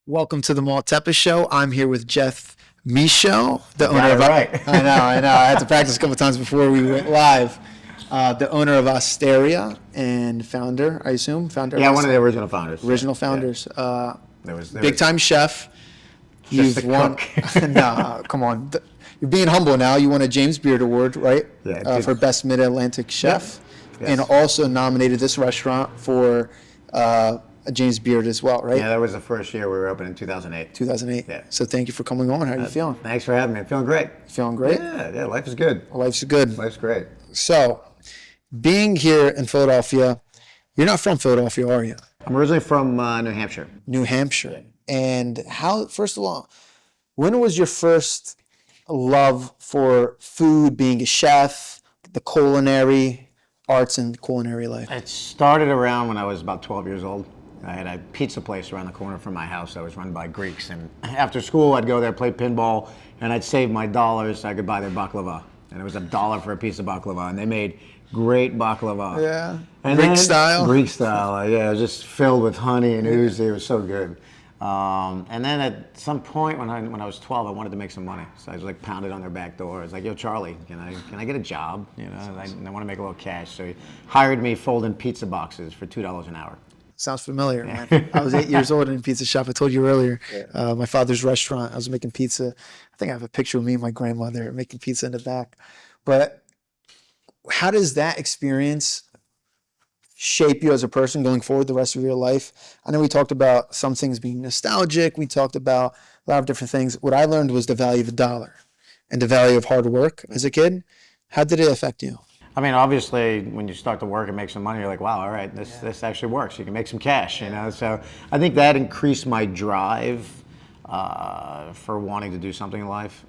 Welcome to the Maltepes Show. I'm here with Jeff Michaud, the owner of. Right. I know. I had to practice a couple times before we went live. The owner of Osteria and founder, I assume, founder. Yeah, one of the original founders. Original founders. There was Big time chef. Just You've won. Nah, come on. You're being humble now. You won a James Beard Award, right? Yeah. For Best Mid-Atlantic Chef, Yes. and also nominated this restaurant for a James Beard as well, right? Yeah, that was the first year we were open in 2008. 2008. Yeah. So thank you for coming on. How are you feeling? Thanks for having me. I'm feeling great. Feeling great? Yeah, life is good. Life's good. Life's great. So, being here in Philadelphia, you're not from Philadelphia, are you? I'm originally from New Hampshire. New Hampshire. And first of all, when was your first love for food, being a chef, the culinary arts and culinary life? It started around when I was about 12 years old. I had a pizza place around the corner from my house that was run by Greeks. And after school, I'd go there, play pinball, and I'd save my dollars so I could buy their baklava. And it was $1 for a piece of baklava. And they made great baklava. Yeah. And Greek style? Greek style, yeah. It was just filled with honey and ooze. It was so good. And then at some point when I was 12, I wanted to make some money. So I was like pounded on their back door. I was like, yo, Charlie, can I get a job? You know, and I want to make a little cash. So he hired me folding pizza boxes for $2 an hour. Sounds familiar, man. I was 8 years old in a pizza shop. I told you earlier. My father's restaurant. I was making pizza. I think I have a picture of me and my grandmother making pizza in the back. But how does that experience shape you as a person going forward the rest of your life? I know we talked about some things being nostalgic. We talked about a lot of different things. What I learned was the value of a dollar and the value of hard work as a kid. How did it affect you? I mean, obviously, when you start to work and make some money, you're like, wow, all right, this actually works. You can make some cash, you know? So I think that increased my drive for wanting to do something in life.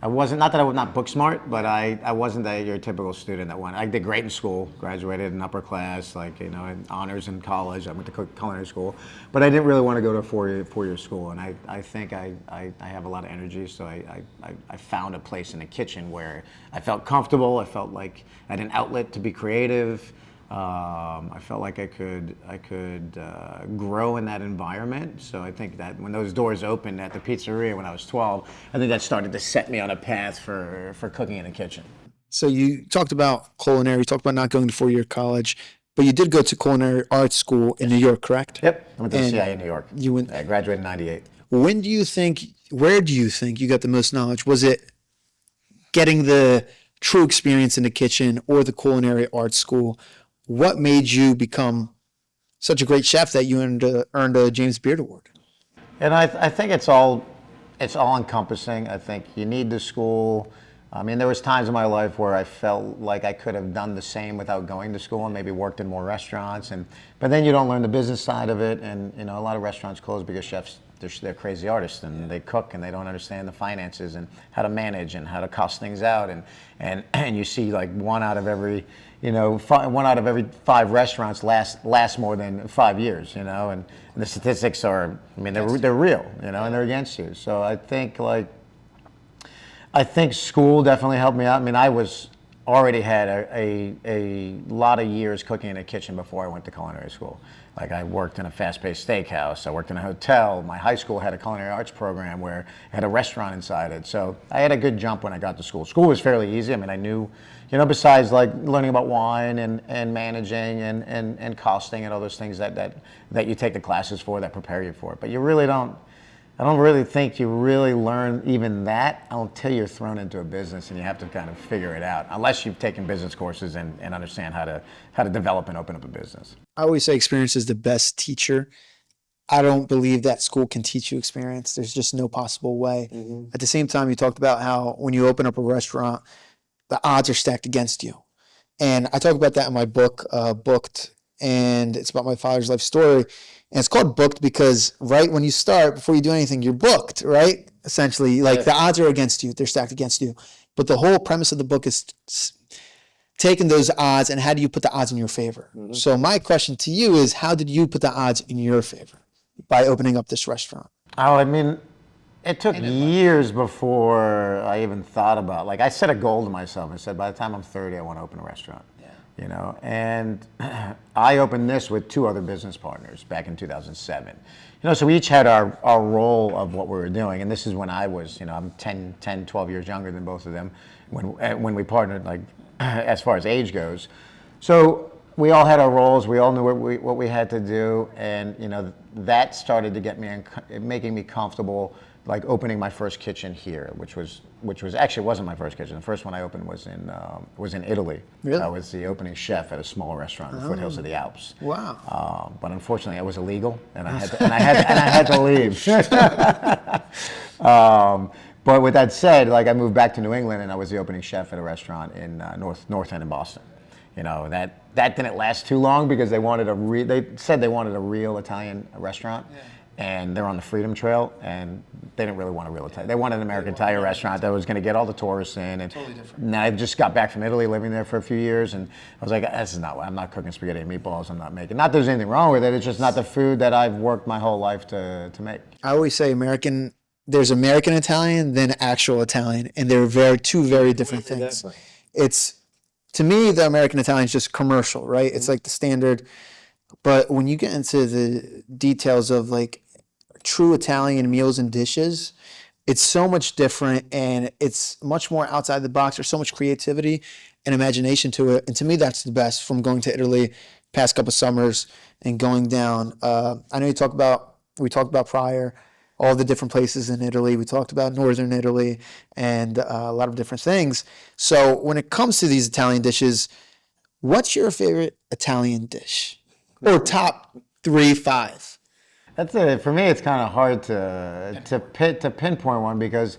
I wasn't, not that I was not book smart, but I wasn't your typical student that went. I did great in school, graduated in upper class, had honors in college. I went to culinary school, but I didn't really want to go to a four-year school. And I think I have a lot of energy, so I found a place in the kitchen where I felt comfortable. I felt like I had an outlet to be creative. I felt like I could grow in that environment. So I think that when those doors opened at the pizzeria when I was 12, I think that started to set me on a path for cooking in the kitchen. So you talked about culinary, you talked about not going to four-year college, but you did go to culinary arts school in New York, correct? Yep, I went to the CIA in New York. I graduated in '98. Where do you think you got the most knowledge? Was it getting the true experience in the kitchen or the culinary arts school? What made you become such a great chef that you earned a James Beard Award? And I think it's all encompassing. I think you need the school. I mean, there was times in my life where I felt like I could have done the same without going to school and maybe worked in more restaurants. But then you don't learn the business side of it. And a lot of restaurants close because chefs, they're crazy artists and they cook and they don't understand the finances and how to manage and how to cost things out. And you see like one out of every 5 restaurants last more than 5 years, and the statistics are, I mean, they're real, and they're against you. So I think school definitely helped me out. I mean, I already had a lot of years cooking in a kitchen before I went to culinary school. Like I worked in a fast-paced steakhouse, I worked in a hotel. My high school had a culinary arts program where it had a restaurant inside it. So I had a good jump when I got to school. School was fairly easy. I mean, I knew, besides like learning about wine and managing and costing and all those things that you take the classes for that prepare you for it. But I don't really think you really learn even that until you're thrown into a business and you have to kind of figure it out, unless you've taken business courses and understand how to develop and open up a business. I always say experience is the best teacher. I don't believe that school can teach you experience. There's just no possible way. Mm-hmm. At the same time, you talked about how when you open up a restaurant, the odds are stacked against you. And I talk about that in my book, Booked, and it's about my father's life story. And it's called Booked because right when you start, before you do anything, you're booked, right? Essentially, like the odds are against you. They're stacked against you. But the whole premise of the book is taking those odds and how do you put the odds in your favor? Mm-hmm. So my question to you is, how did you put the odds in your favor by opening up this restaurant? Oh, I mean, it took years before I even thought about, like I set a goal to myself. I said, by the time I'm 30, I want to open a restaurant. Yeah. you know. And I opened this with 2 other business partners back in 2007. You know, so we each had our role of what we were doing. And this is when I was, you know, I'm 10, 12 years younger than both of them when we partnered, like, as far as age goes. So we all had our roles. We all knew what we had to do. And, you know, that started to get me, making me comfortable, like opening my first kitchen here, which was actually, it wasn't my first kitchen. The first one I opened was in Italy. Really? I was the opening chef at a small restaurant in the foothills of the Alps. Wow. But unfortunately, it was illegal, and I had to leave. But with that said, like, I moved back to New England, and I was the opening chef at a restaurant in North End in Boston. You know, that didn't last too long because they said they wanted a real Italian restaurant. Yeah. And they're on the Freedom Trail, and they didn't really want a real Italian. They wanted an American Italian restaurant that was going to get all the tourists in. And totally different. Now I just got back from Italy, living there for a few years, and I was like, this is not. I'm not cooking spaghetti and meatballs. I'm not making. Not that there's anything wrong with it. It's just not the food that I've worked my whole life to make. I always say there's American Italian, then actual Italian, and they're two very different things. It's, to me, the American Italian is just commercial, right? It's like the standard. But when you get into the details of like true Italian meals and dishes, it's so much different, and it's much more outside the box. There's so much creativity and imagination to it. And to me, that's the best from going to Italy past couple summers and going down. I know we talked about prior, all the different places in Italy. We talked about Northern Italy and a lot of different things. So when it comes to these Italian dishes, what's your favorite Italian dish? Or top 3, 5? For me, it's kind of hard to pinpoint one because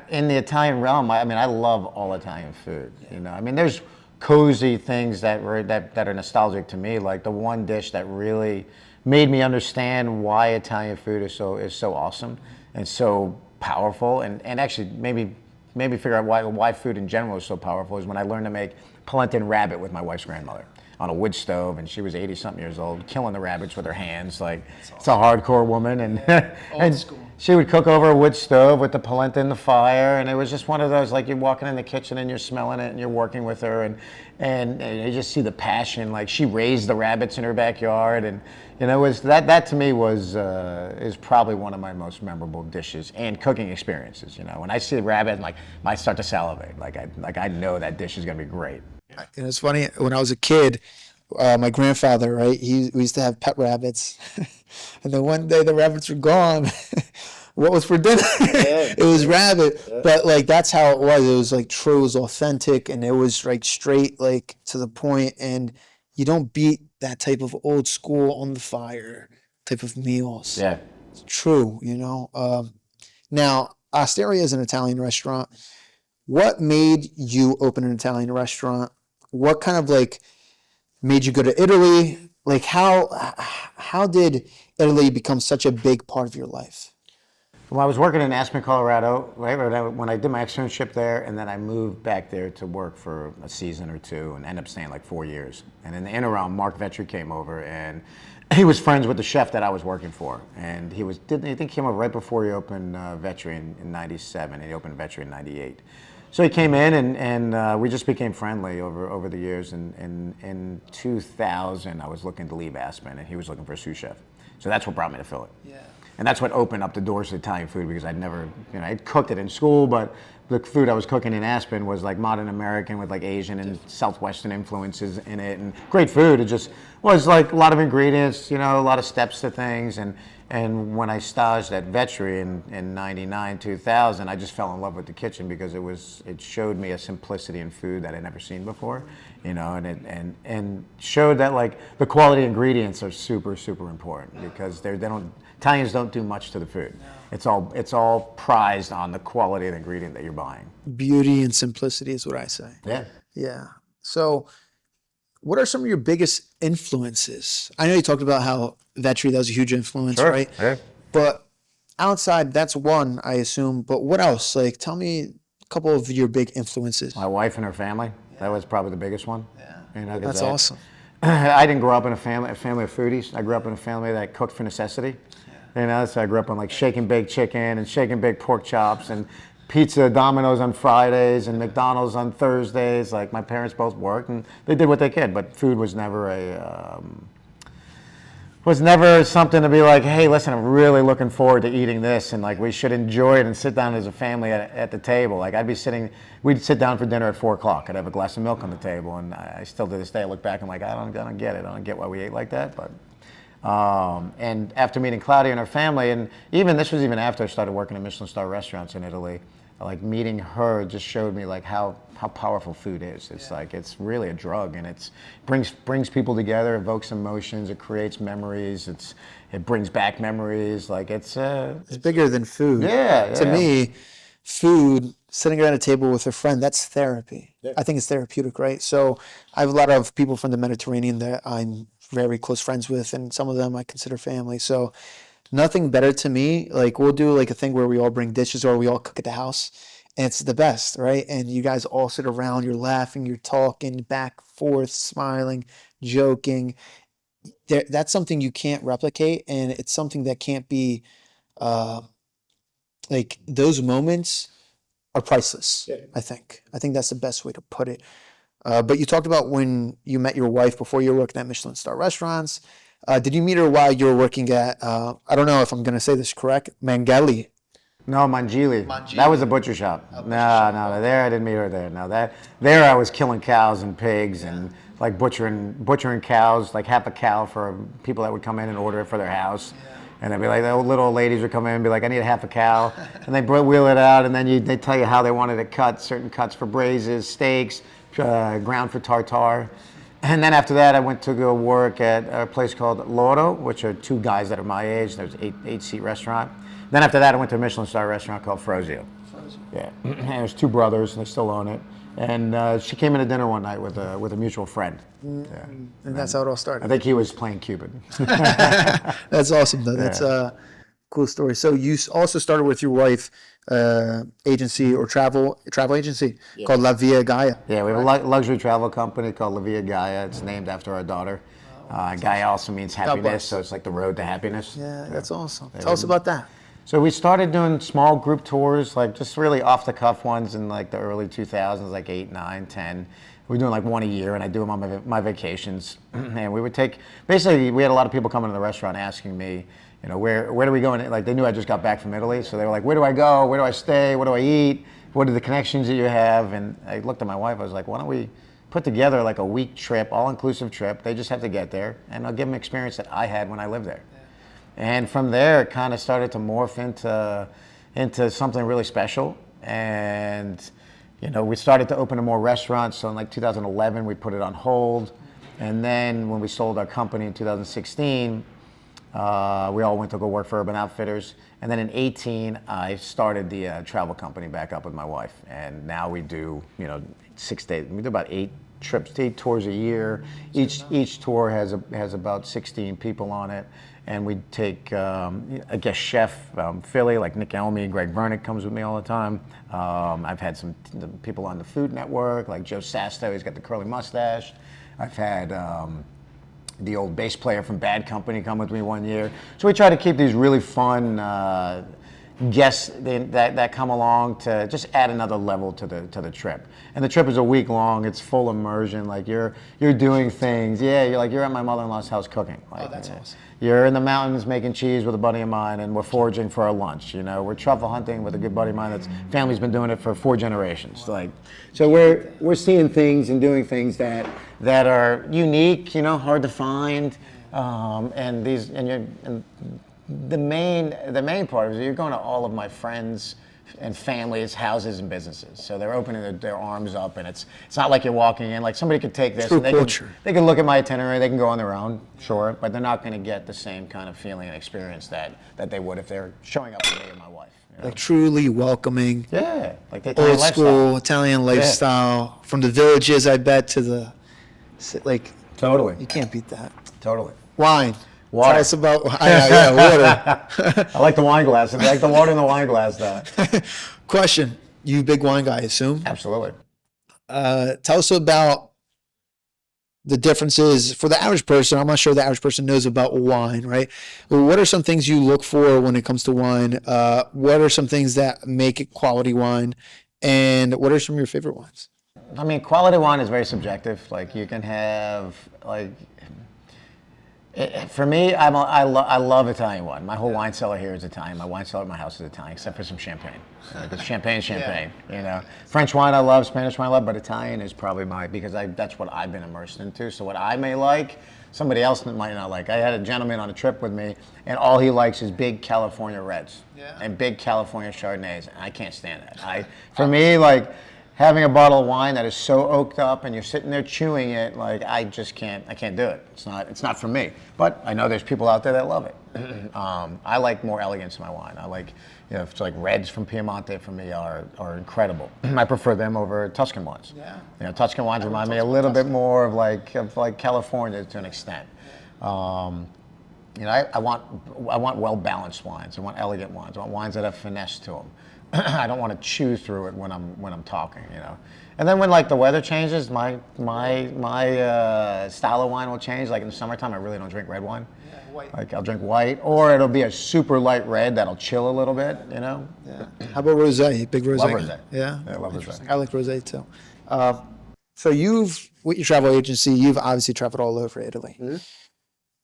in the Italian realm, I love all Italian food. You know, I mean, there's cozy things that are nostalgic to me. Like the one dish that really made me understand why Italian food is so awesome and so powerful, and actually maybe figure out why food in general is so powerful is when I learned to make polenta and rabbit with my wife's grandmother on a wood stove, and she was 80-something years old, killing the rabbits with her hands. Like, it's a hardcore woman, and and she would cook over a wood stove with the polenta in the fire, and it was just one of those, like, you're walking in the kitchen and you're smelling it and you're working with her, and you just see the passion. Like, she raised the rabbits in her backyard, and you know, that to me is probably one of my most memorable dishes and cooking experiences. You know, when I see the rabbit, like, I start to salivate. Like I know that dish is gonna be great. And it's funny, when I was a kid, my grandfather, right, we used to have pet rabbits. And then one day the rabbits were gone. What was for dinner? Yeah. It was rabbit. Yeah. But like, that's how it was. It was like true, it was authentic, and it was like straight, like to the point. And you don't beat that type of old school on the fire type of meals. Yeah. It's true, you know. Now, Osteria is an Italian restaurant. What made you open an Italian restaurant? What kind of like made you go to Italy? Like, how did Italy become such a big part of your life? Well, I was working in Aspen, Colorado, right? When I did my externship there, and then I moved back there to work for a season or two and ended up staying like 4 years. And in the interim, Mark Vetri came over, and he was friends with the chef that I was working for. And I think he came over right before he opened Vetri in 97, and he opened Vetri in 98. So he came in, and we just became friendly over the years. And in 2000, I was looking to leave Aspen, and he was looking for a sous chef. So that's what brought me to Philly. Yeah. And that's what opened up the doors to Italian food, because I'd never, I'd cooked it in school, but the food I was cooking in Aspen was like modern American with like Asian and Southwestern influences in it, and great food. It just was like a lot of ingredients, a lot of steps to things. And when I staged at Vetri in 99, 2000, I just fell in love with the kitchen because it showed me a simplicity in food that I'd never seen before, and showed that like the quality ingredients are super, super important, because Italians don't do much to the food. No. It's all prized on the quality of the ingredient that you're buying. Beauty and simplicity is what I say. Yeah. Yeah. So what are some of your biggest influences? I know you talked about how Vetri, that was a huge influence, sure. Right? Yeah. But outside, that's one, I assume. But what else? Like, tell me a couple of your big influences. My wife and her family. Yeah. That was probably the biggest one. Yeah. That's awesome. I didn't grow up in a family of foodies. I grew up in a family that cooked for necessity. So I grew up on like shake and bake chicken and shake and bake pork chops and pizza, Domino's on Fridays and McDonald's on Thursdays. Like my parents both worked and they did what they could, but food was never something to be like, hey, listen, I'm really looking forward to eating this, and like we should enjoy it and sit down as a family at the table. Like we'd sit down for dinner at 4 o'clock. I'd have a glass of milk on the table, and I still to this day I look back and I'm like, I don't get it. I don't get why we ate like that. But and after meeting Claudia and her family, and this was even after I started working in Michelin star restaurants in Italy. Like meeting her just showed me like how powerful food is. It's like it's really a drug, and it brings people together, evokes emotions, it creates memories, it brings back memories. Like it's bigger than food. Yeah. To me, food, sitting around a table with a friend, that's therapy. Yeah. I think it's therapeutic, right? So I have a lot of people from the Mediterranean that I'm very close friends with, and some of them I consider family. So nothing better to me. Like we'll do like a thing where we all bring dishes or we all cook at the house, and it's the best, right? And you guys all sit around, you're laughing, you're talking back, forth, smiling, joking. That's something you can't replicate, and it's something that can't be, like those moments are priceless. Yeah. I think that's the best way to put it. But you talked about when you met your wife before you were working at Michelin star restaurants. Did you meet her while you were working at, I don't know if I'm going to say this correct, Mangeli? No, Mangili. That was a butcher shop. No, there I didn't meet her there. No, there I was killing cows and pigs and like butchering cows, like half a cow for people that would come in and order it for their house. Yeah. And they'd be like, the little old ladies would come in and be like, I need a half a cow. And they'd wheel it out, and then they tell you how they wanted it cut, certain cuts for braises, steaks, ground for tartare. And then after that, I went to go work at a place called Loro, which are 2 guys that are my age. There's an 8-seat restaurant. Then after that, I went to a Michelin star restaurant called Frozio. Yeah, and there's 2 brothers, and they still own it. And she came in to dinner one night with a mutual friend. Yeah. And that's how it all started. I think he was playing Cupid. That's awesome, though. That's a cool story. So you also started with your wife, agency or travel agency called La Via Gaia. Yeah, we have a luxury travel company called La Via Gaia. It's named after our daughter. Gaia also means happiness, so it's like the road to happiness. Yeah, that's awesome. Tell us about that. So we started doing small group tours, like just really off the cuff ones in like the early 2000s, like 8, 9, 10. We were doing like 1 a year, and I do them on my vacations. And we would basically we had a lot of people coming to the restaurant asking me, you know, where do we go? And like they knew I just got back from Italy, so they were like, where do I go? Where do I stay? What do I eat? What are the connections that you have? And I looked at my wife. I was like, why don't we put together like a week trip, all-inclusive trip? They just have to get there, and I'll give them experience that I had when I lived there. Yeah. And from there, it kind of started to morph into something really special. And you know, we started to open more restaurants. So in like 2011, we put it on hold, and then when we sold our company in 2016. We all went to go work for Urban Outfitters. And then in 18, I started the travel company back up with my wife. And now we do, 6 days. We do about 8 trips, 8 tours a year. Each tour has about 16 people on it. And we take a guest chef, Philly, like Nick Elmy, Greg Vernick comes with me all the time. I've had some people on the Food Network, like Joe Sasto, he's got the curly mustache. I've had the old bass player from Bad Company come with me 1 year. So we try to keep these really fun guests that come along to just add another level to the trip. And the trip is a week long. It's full immersion. Like you're doing things. Yeah, you're at my mother-in-law's house cooking. Like, that's awesome. You're in the mountains making cheese with a buddy of mine, and we're foraging for our lunch. We're truffle hunting with a good buddy of mine. That's family's been doing it for 4 generations. Like, so we're seeing things and doing things that are unique. Hard to find. And the main part is you're going to all of my friends and families' houses and businesses. So they're opening their arms up, and it's not like you're walking in. Like somebody could take this and they can look at my itinerary, they can go on their own, sure, but they're not going to get the same kind of feeling and experience that they would if they're showing up with me and my wife. Like truly welcoming. Yeah, like the Italian old school Italian lifestyle from the villages, I bet, to the totally. You can't beat that. Totally. Wine. Water. Tell us about water. I like the wine glass. I like the water in the wine glass, though. Question. You a big wine guy, I assume? Absolutely. Tell us about the differences for the average person. I'm not sure the average person knows about wine, right? Well, what are some things you look for when it comes to wine? What are some things that make it quality wine? And what are some of your favorite wines? I mean, quality wine is very subjective. Like you can have like for me, I love Italian wine. My whole wine cellar here is Italian. My wine cellar at my house is Italian, except for some champagne. It's champagne. You know, French wine I love, Spanish wine I love, but Italian is probably because that's what I've been immersed into. So what I may like, somebody else might not like. I had a gentleman on a trip with me, and all he likes is big California reds and big California Chardonnays, and I can't stand that. For me, like, having a bottle of wine that is so oaked up and you're sitting there chewing it, like I can't do it. It's not for me. But I know there's people out there that love it. I like more elegance in my wine. I like, it's like reds from Piemonte for me are incredible. I prefer them over Tuscan wines. Yeah. Tuscan wines remind me a little bit more of like California to an extent. I want well balanced wines. I want elegant wines. I want wines that have finesse to them. I don't want to chew through it when I'm talking, And then when like the weather changes, my style of wine will change. Like in the summertime, I really don't drink red wine. Yeah, white. Like I'll drink white, or it'll be a super light red that'll chill a little bit, Yeah. How about rosé? Big rosé. Love rosé. Yeah, I love rosé. I like rosé too. So with your travel agency, you've obviously traveled all over Italy. Mm-hmm.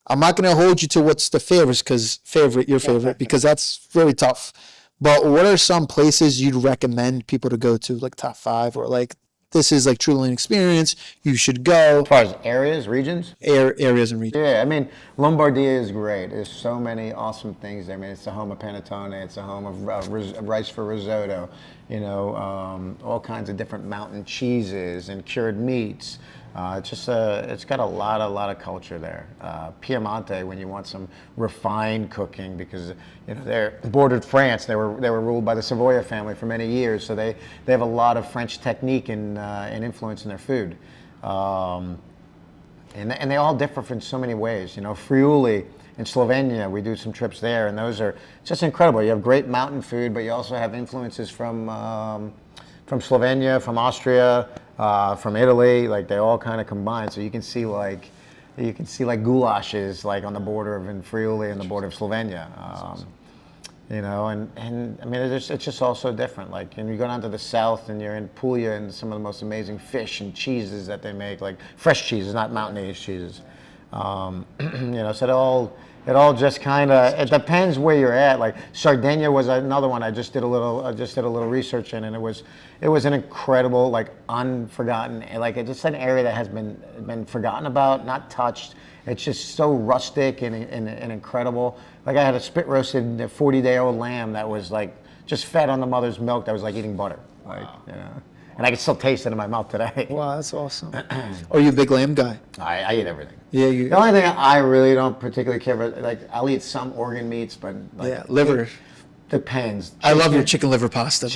I'm not going to hold you to what's the your favorite, because that's very tough. But what are some places you'd recommend people to go to, like top 5, or like this is like truly an experience you should go? As far as areas, regions? Areas and regions. Yeah, I mean, Lombardia is great. There's so many awesome things there. I mean, it's the home of panettone. It's the home of rice for risotto. All kinds of different mountain cheeses and cured meats. It's got a lot of culture there. Piemonte, when you want some refined cooking, because they're bordered France. They were ruled by the Savoia family for many years, so they have a lot of French technique and influence in their food. And they all differ in so many ways. Friuli in Slovenia, we do some trips there, and those are just incredible. You have great mountain food, but you also have influences from Slovenia, from Austria, from Italy. Like they all kind of combine. So you can see like goulashes like on the border in Friuli and the border of Slovenia. And I mean it's just all so different. Like, and you go down to the south and you're in Puglia and some of the most amazing fish and cheeses that they make, like fresh cheeses, not mountain-aged cheeses. So it all just kind of, it depends where you're at. Like Sardinia was another one I just did a little research in, and it was an incredible, like unforgotten, like it's just an area that has been forgotten about, not touched. It's just so rustic and incredible. Like I had a spit roasted 40-day-old lamb that was like just fed on the mother's milk. That was like eating butter. Wow. And I can still taste it in my mouth today. Wow, that's awesome. Are you a big lamb guy? I eat everything. Yeah, the only thing I really don't particularly care about, like I'll eat some organ meats, but like, liver. Depends. I love your chicken liver pasta.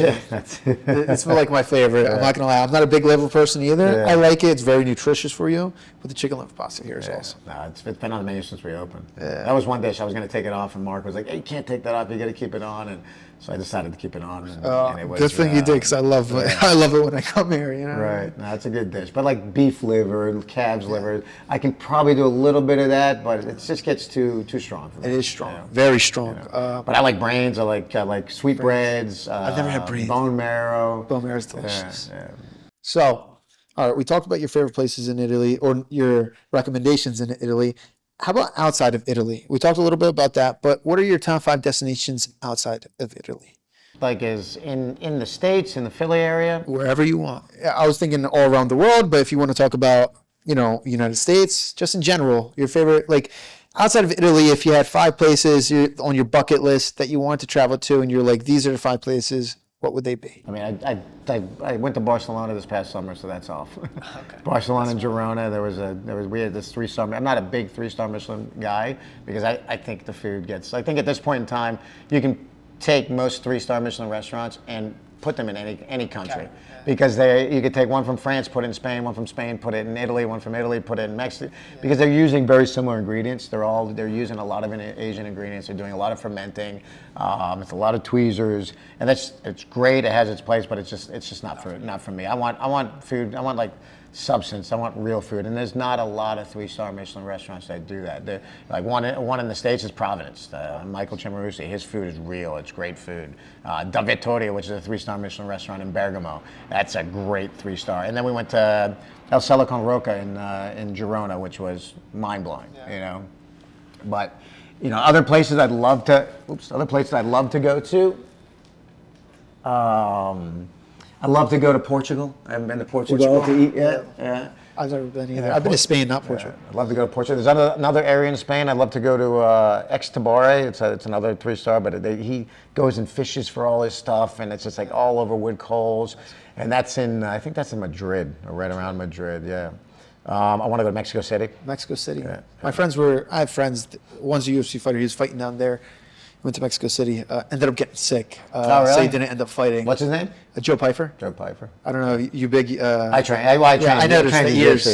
It's like my favorite. I'm not gonna lie. I'm not a big liver person either. Yeah. I like it. It's very nutritious for you. But the chicken liver pasta here is awesome. No, it's been on the menu since we opened. Yeah. That was one dish I was gonna take it off, and Mark was like, "Hey, you can't take that off. You got to keep it on." And so I decided to keep it on. And it was, good thing you did, because I love it when I come here. Right. No, it's a good dish. But like beef liver and calf's liver, I can probably do a little bit of that, but it just gets too strong for me. It is strong, very strong. But I like brains. I like sweetbreads. I've never had brains. Bone marrow. Bone marrow is delicious. Yeah. So, all right, we talked about your favorite places in Italy, or your recommendations in Italy. How about outside of Italy? We talked a little bit about that, but what are your top 5 destinations outside of Italy? Like is in the States, in the Philly area? Wherever you want. I was thinking all around the world, but if you want to talk about, United States, just in general, your favorite, like outside of Italy, if you had 5 places on your bucket list that you want to travel to, and you're like, these are the 5 places, what would they be? I mean, I went to Barcelona this past summer, so that's off. Okay. Barcelona and Girona. We had this 3-star. I'm not a big 3-star Michelin guy, because I think the food gets. I think at this point in time, you can take most 3-star Michelin restaurants and put them in any country. Okay. Because you could take one from France, put it in Spain, one from Spain, put it in Italy, one from Italy, put it in Mexico, because they're using very similar ingredients. They're using a lot of Asian ingredients. They're doing a lot of fermenting. It's a lot of tweezers, and it's great. It has its place, but it's just not for me. I want food. I want like substance. I want real food. And there's not a lot of 3-star Michelin restaurants that do that. Like one in the States is Providence. Michael Cimarusi, his food is real. It's great food. Da Vittoria, which is a 3-star Michelin restaurant in Bergamo. That's a great 3-star. And then we went to El Cielo con Roca in Girona, which was mind-blowing, you know. But, you know, other places I'd love to go to. I'd love to go to Portugal. I haven't been to Portugal to eat yet. Yeah. I've never been either. I've been to Spain, not Portugal. I'd love to go to Portugal. There's another area in Spain. I'd love to go to Extabare. It's another 3-star, but he goes and fishes for all his stuff, and it's just like all over wood coals. And I think that's in Madrid, or right around Madrid, yeah. I want to go to Mexico City. Mexico City. Yeah. I have friends, one's a UFC fighter, he was fighting down there. Went to Mexico City, ended up getting sick. Oh, really? So he didn't end up fighting. What's his name? Joe Pyfer. Joe Pyfer. I don't know, you big... I train. I noticed the ears.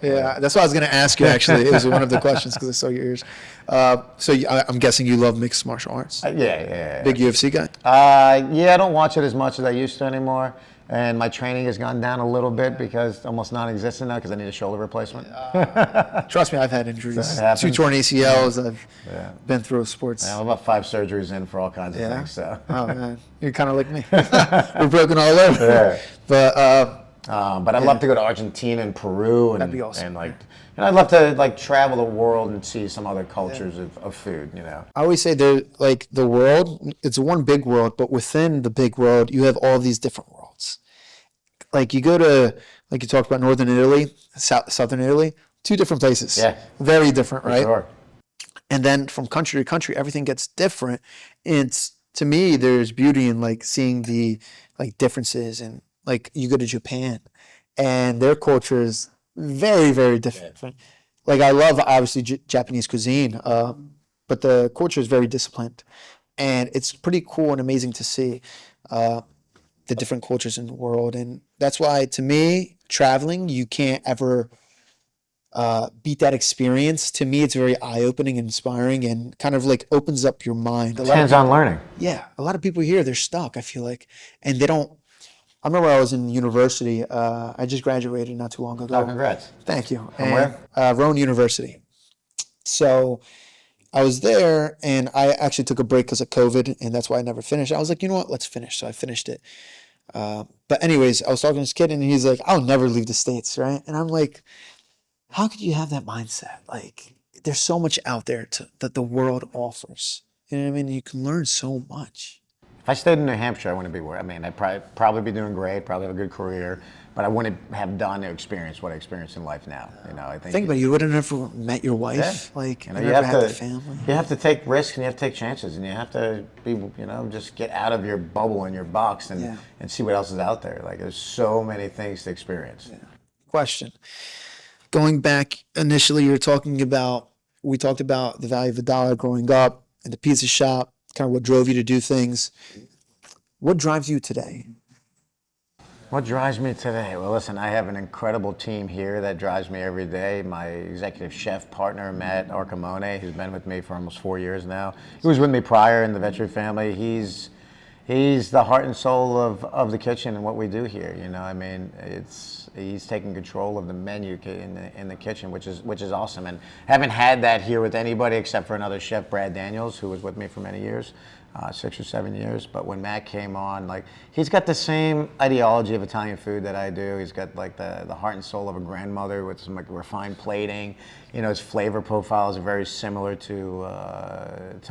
Yeah, that's what I was going to ask you, actually. It was one of the questions because I saw your ears. I'm guessing you love mixed martial arts. Yeah. Big UFC guy? Yeah, I don't watch it as much as I used to anymore. And my training has gone down a little bit because almost non-existent now because I need a shoulder replacement. Trust me, I've had injuries. 2 torn ACLs. I've been through sports. Yeah, I'm about 5 surgeries in for all kinds of things. So. Oh man, you're kind of like me. We're broken all over. Yeah. But I'd love to go to Argentina and Peru, and that'd be awesome. And I'd love to travel the world and see some other cultures of food. You know. I always say the world. It's one big world, but within the big world, you have all these different worlds. Like you go to, like you talked about, northern Italy, southern Italy, 2 different places. Yeah. Very different, right? Sure. And then from country to country, everything gets different. And to me, there's beauty in like seeing the like differences. And like you go to Japan, and their culture is very, very different. Yeah. Like I love obviously Japanese cuisine, but the culture is very disciplined, and it's pretty cool and amazing to see. The different cultures in the world. And that's why, to me, traveling, you can't ever beat that experience. To me, it's very eye-opening and inspiring and kind of like opens up your mind. Hands-on learning. Yeah. A lot of people here, they're stuck, I feel like. And they don't... I remember I was in university. I just graduated not too long ago. Oh, congrats. Thank you. From where? Rowan University. So... I was there, and I actually took a break because of COVID, and that's why I never finished. I was like, you know what, let's finish. So I finished it. But anyways, I was talking to this kid, and he's like, I'll never leave the States, right? And I'm like, how could you have that mindset? Like, there's so much out there that the world offers. You know what I mean? You can learn so much. If I stayed in New Hampshire, I wouldn't be where. I mean, I'd probably be doing great, probably have a good career, but I wouldn't have done or experienced what I experience in life now. You know, I think about it, you would have never met your wife. Yeah. Like, you never had a family. You have to take risks and you have to take chances, and you have to be, just get out of your bubble and your box and see what else is out there. Like, there's so many things to experience. Yeah. Question. Going back initially, we talked about the value of a dollar growing up in the pizza shop, kind of what drove you to do things. What drives you today? What drives me today? Well, listen, I have an incredible team here that drives me every day. My executive chef partner, Matt Arcamone, who's been with me for almost 4 years now. He was with me prior in the Vetri family. He's the heart and soul of the kitchen and what we do here. You know, I mean, he's taking control of the menu in the kitchen, which is awesome. And haven't had that here with anybody except for another chef, Brad Daniels, who was with me for many years. 6 or 7 years, but when Matt came on, like, he's got the same ideology of Italian food that I do. He's got like the heart and soul of a grandmother with some like refined plating. You know, his flavor profiles are very similar to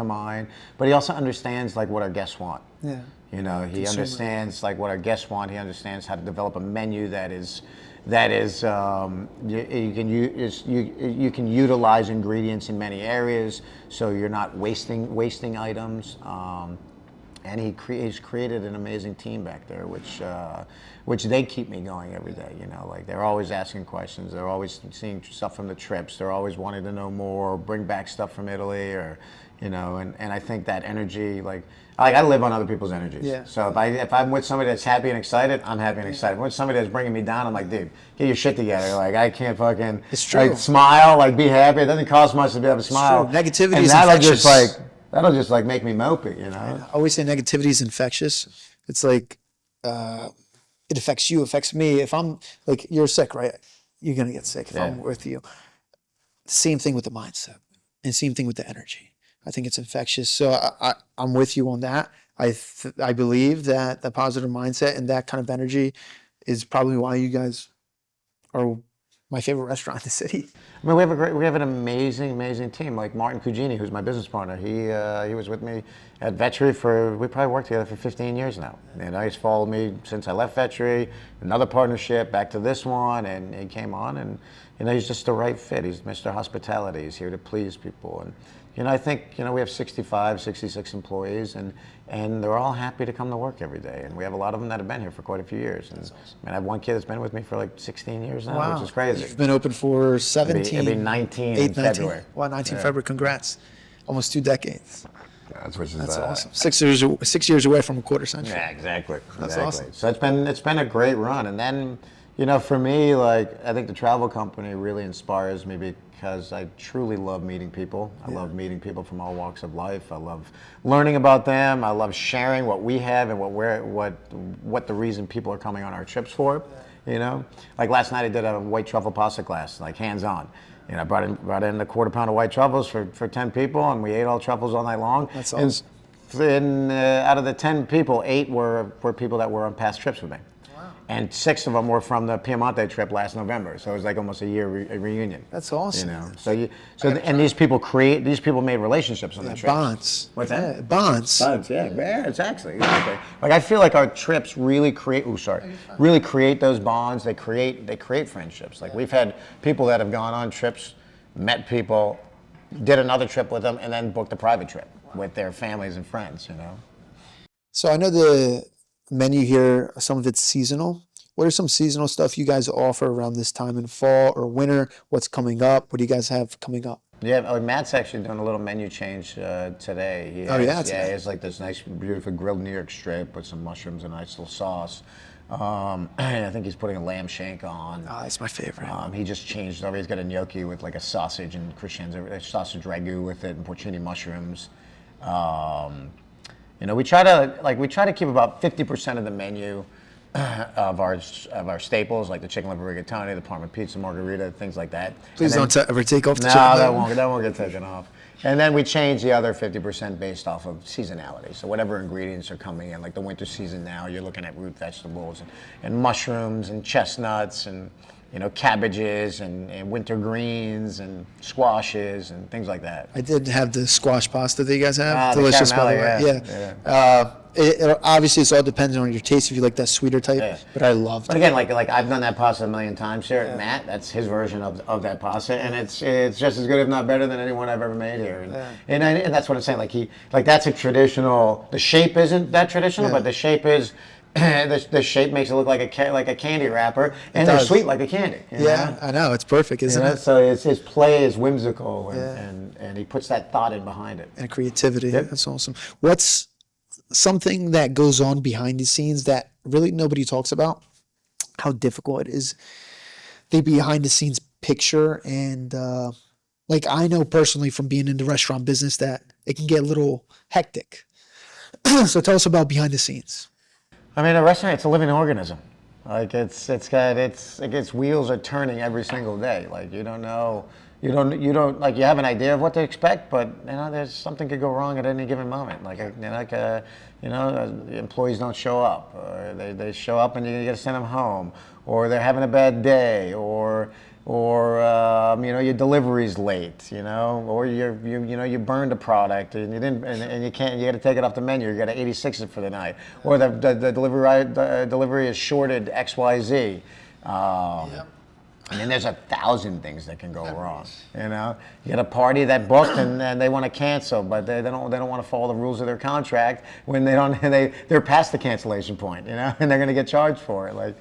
mine, but he also understands like what our guests want. Yeah. You know, he understands like what our guests want. He understands how to develop a menu that is you can utilize ingredients in many areas, so you're not wasting items. And he's created an amazing team back there, which they keep me going every day. You know, like they're always asking questions. They're always seeing stuff from the trips. They're always wanting to know more, or bring back stuff from Italy, or and I think that energy, like I live on other people's energies. Yeah. So if I'm with somebody that's happy and excited, I'm happy and excited. If I'm with somebody that's bringing me down, I'm like, dude, get your shit together. Like, I can't fucking like smile, like be happy. It doesn't cost much to be able to smile. Negativity is infectious. That'll just like make me mopey, you know. I always say negativity is infectious. It's like it affects you, affects me. If I'm like, you're sick, right? you're gonna get sick if I'm with you. Same thing with the mindset, and same thing with the energy. I think it's infectious. So I'm with you on that. I believe that the positive mindset and that kind of energy is probably why you guys are my favorite restaurant in the city. I mean, we have an amazing team. Like Martin Cugini, who's my business partner. He was with me at Vetri we probably worked together for 15 years now. And he's followed me since I left Vetri, another partnership, back to this one, and he came on, and he's just the right fit. He's Mr. Hospitality. He's here to please people, and I think we have 65, 66 employees, and they're all happy to come to work every day. And we have a lot of them that have been here for quite a few years. And awesome. I have one kid that's been with me for like 16 years now, which is crazy. You've been open for 17. It'll be 19 in February. Well, 19 February. Congrats. Almost 2 decades. That's awesome. 6 years away from a quarter century. Yeah, exactly. That's awesome. So it's been a great run. And then, for me, like, I think the travel company really inspires me because I truly love meeting people. I love meeting people from all walks of life. I love learning about them. I love sharing what we have and what the reason people are coming on our trips for. Like last night I did a white truffle pasta class, like hands-on. I brought in a quarter pound of white truffles for 10 people, and we ate all truffles all night long. That's awesome. And out of the 10 people, 8 were people that were on past trips with me. And 6 of them were from the Piemonte trip last November, so it was like almost a year reunion. That's awesome. And these people made relationships on the trip. Bonds. What's that? Yeah, bonds. Yeah, exactly. Like I feel like our trips really create those bonds. They create friendships. Like we've had people that have gone on trips, met people, did another trip with them, and then booked a private trip with their families and friends. So I know the menu here, some of it's seasonal. What are some seasonal stuff you guys offer around this time in fall or winter? What's coming up? What do you guys have coming up? Yeah, Matt's actually doing a little menu change today. He has like this nice, beautiful grilled New York strip with some mushrooms and a nice little sauce. I think he's putting a lamb shank on. Oh, that's my favorite. He just changed over. He's got a gnocchi with like a sausage and sausage ragu with it and porcini mushrooms. We try to keep about 50% of the menu of our staples, like the chicken liver rigatoni, the Parma pizza, margarita, things like that. Please don't ever take off the chicken liver. That won't get taken off. And then we change the other 50% based off of seasonality. So whatever ingredients are coming in, like the winter season now, you're looking at root vegetables and mushrooms and chestnuts and cabbages and winter greens and squashes and things like that. I did have the squash pasta that you guys have. Delicious, by the way. Yeah. It obviously it's all dependent on your taste if you like that sweeter type. But I love it. But again, like I've done that pasta a million times here at Matt. That's his version of that pasta, and it's just as good, if not better, than anyone I've ever made here. And that's what I'm saying. Like that's a traditional. The shape isn't that traditional, but the shape is. The shape makes it look like a candy wrapper, and they're sweet like a candy. I know, it's perfect, isn't it? So his play is whimsical, and he puts that thought in behind it. And creativity. Yep. That's awesome. What's something that goes on behind the scenes that really nobody talks about? How difficult it is, the behind the scenes picture, and like I know personally from being in the restaurant business that it can get a little hectic. So tell us about behind the scenes. I mean, a restaurant, it's a living organism. Like its wheels are turning every single day. Like you don't know, you have an idea of what to expect, but there's something could go wrong at any given moment. Employees don't show up, or they show up and you got to send them home, or they're having a bad day, or your delivery's late, or you burned a product and you didn't, and you can't, you got to take it off the menu. You got to 86 it for the night, or the delivery is shorted XYZ. I mean, there's 1,000 things that can go wrong. You get a party that booked and they want to cancel, but they don't want to follow the rules of their contract when they're past the cancellation point, and they're going to get charged for it.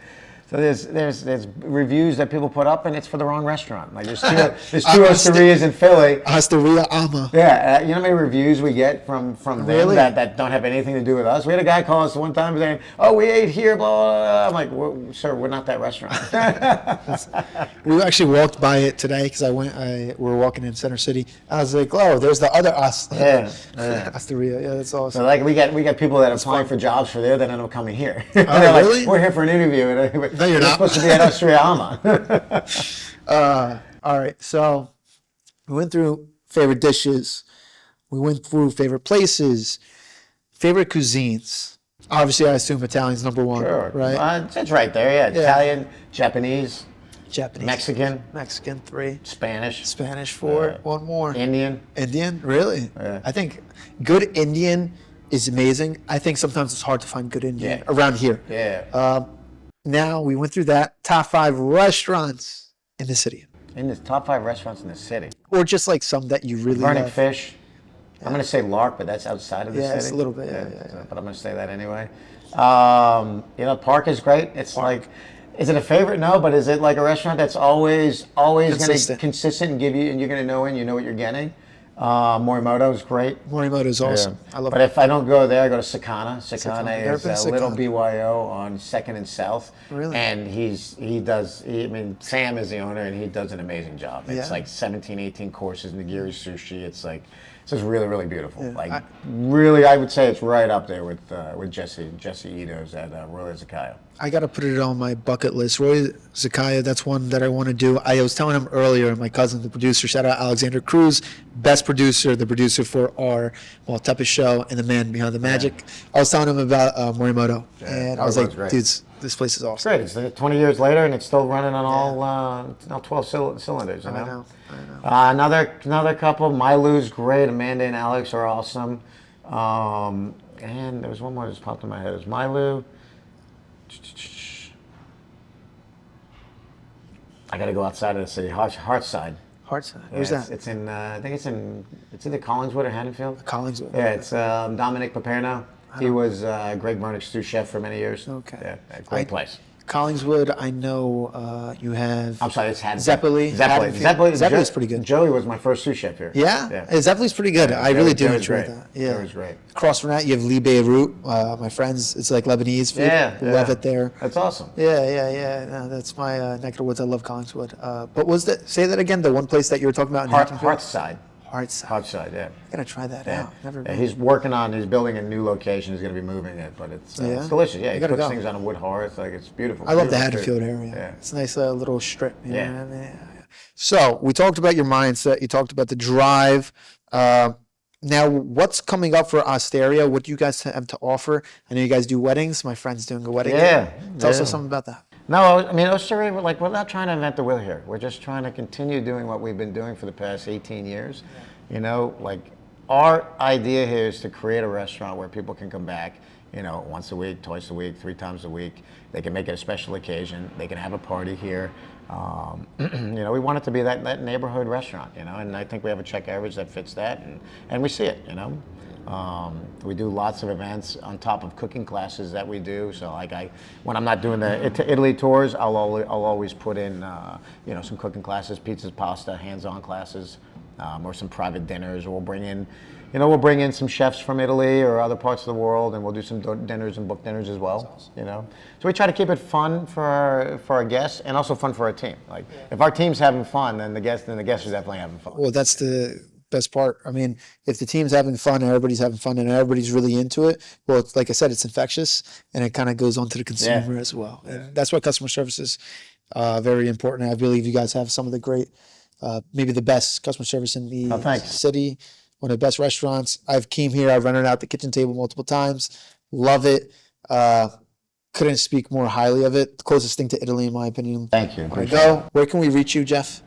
So there's reviews that people put up, and it's for the wrong restaurant. Like there's two Osterias in Philly. Osteria Ama. Yeah, you know how many reviews we get from them Really? that don't have anything to do with us? We had a guy call us one time saying, "Oh, we ate here, blah blah blah." I'm like, "Sir, we're not that restaurant." We actually walked by it today because we were walking in Center City. I was like, "Oh, there's the other Osteria." Yeah, that's awesome. So we got people that are applying for jobs for there that end up coming here. Oh, they're really? Like, we're here for an interview. No, you're not. supposed to be at Osteria Alma. All right. So we went through favorite dishes. We went through favorite places, favorite cuisines. Obviously, I assume Italian's number one, Sure. right? It's right there, yeah. Italian, Japanese, Japanese. Mexican, 3. Spanish, 4. One more. Indian. Indian? Really? Yeah. I think good Indian is amazing. I think sometimes it's hard to find good Indian around here. Yeah. Now we went through that. Top 5 restaurants in the city. In the top 5 restaurants in the city. Or just like some that you really Burning love. Fish. I'm going to say Lark, but that's outside of the city. Yeah, it's a little bit. But I'm going to say that anyway. Park is great. It's like, is it a favorite? No, but is it like a restaurant that's always going to consistent and give you, and you're going to know you know what you're getting? Morimoto is great. Morimoto is awesome. I love But it. if I don't go there, I go to Sakana. Sakana Never is been to a little Sakana. BYO on 2nd and South. Really? And Sam is the owner, and he does an amazing job. It's like 17, 18 courses, nigiri sushi. It's just really, really beautiful. Yeah. Really, I would say it's right up there with Jesse Ito's at Royal Izakaya. I got to put it on my bucket list. Roy Zakaya, that's one that I want to do. I was telling him earlier, my cousin, the producer, shout out Alexander Cruz, best producer, the producer for our Maltepes Show and the man behind the magic. I was telling him about Morimoto, and I was like, great. dude, this place is awesome. Great. It's 20 years later, and it's still running on all 12 cylinders. You know? I know. Another couple. Milou's great. Amanda and Alex are awesome. And there was one more that just popped in my head. It was Milou. I got to go outside of the city. Hartside. Hartside. Where's that? It's in. I think it's either Collingswood or Haddonfield. Collingswood. Yeah, it's Dominic Paperno. He was Greg Bernick's sous chef for many years. Okay. Yeah, great place. Collingswood, I know you have. I'm sorry, it's Haddonfield. Zeppeli's pretty good. Joey was my first sous chef here. Yeah? Zeppeli's pretty good. I really do enjoy that. Yeah. Joey's great. Across from that, you have Lee Beirut. My friends, it's like Lebanese food. Yeah. Love it there. That's awesome. Yeah. No, that's my neck of the woods. I love Collingswood. But was that? Say that again. The one place that you were talking about in Hartside. Hartside. Yeah. I gotta try that out. Never been. He's building a new location. He's going to be moving it, but it's delicious. Yeah, he puts things on a wood hearth. It's beautiful. I love the Haddonfield area. Yeah. It's a nice little strip. You know what I mean? Yeah. So we talked about your mindset. You talked about the drive. Now, what's coming up for Osteria? What do you guys have to offer? I know you guys do weddings. My friend's doing a wedding. Yeah. Tell us something about that. No, I mean, Osteria, we're not trying to invent the wheel here. We're just trying to continue doing what we've been doing for the past 18 years. You know, our idea here is to create a restaurant where people can come back, once a week, twice a week, 3 times a week. They can make it a special occasion. They can have a party here. We want it to be that neighborhood restaurant, and I think we have a check average that fits that, and we see it, We do lots of events on top of cooking classes that we do. So when I'm not doing the Italy tours, I'll always put in, some cooking classes, pizzas, pasta, hands-on classes. Or some private dinners, or we'll bring in some chefs from Italy or other parts of the world, and we'll do some dinners and book dinners as well. Awesome. So we try to keep it fun for our guests and also fun for our team. If our team's having fun, then the guests are definitely having fun. Well, that's the best part. I mean, if the team's having fun and everybody's having fun and everybody's really into it, well, it's, like I said, it's infectious, and it kind of goes on to the consumer as well. And that's why customer service is very important. I believe you guys have some of the great. Maybe the best customer service in the city, one of the best restaurants. I've came here, I've rented out the kitchen table multiple times, love it. Couldn't speak more highly of it. The closest thing to Italy, in my opinion. Thank you. Where can we reach you, Jeff?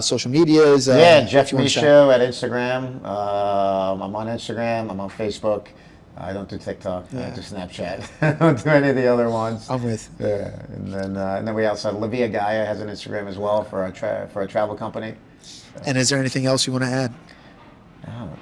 Social medias? Jeff Michaud at Instagram. I'm on Instagram, I'm on Facebook. I don't do TikTok. I do Snapchat. I don't do any of the other ones. I'm with. Yeah, and then we also La Via Gaia has an Instagram as well for a travel company. And is there anything else you want to add?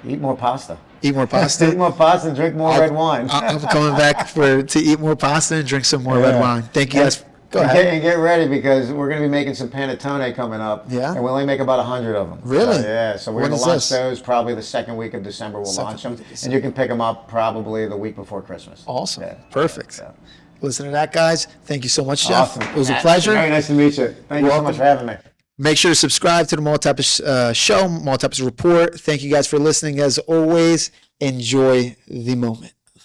Eat more pasta. Eat more pasta. Eat more pasta and drink more red wine. I'm coming back to eat more pasta and drink some more red wine. Thank you guys. Go ahead. And get ready, because we're going to be making some panettone coming up. Yeah. And we only make about 100 of them. Really? So we're going to launch those probably the second week of December. We'll launch them. And you can pick them up probably the week before Christmas. Awesome. Perfect. Listen to that, guys. Thank you so much, Jeff. Awesome. It was a pleasure. Very nice to meet you. Thank you so much for having me. Make sure to subscribe to the Maltepes Show, Maltepes Report. Thank you guys for listening. As always, enjoy the moment.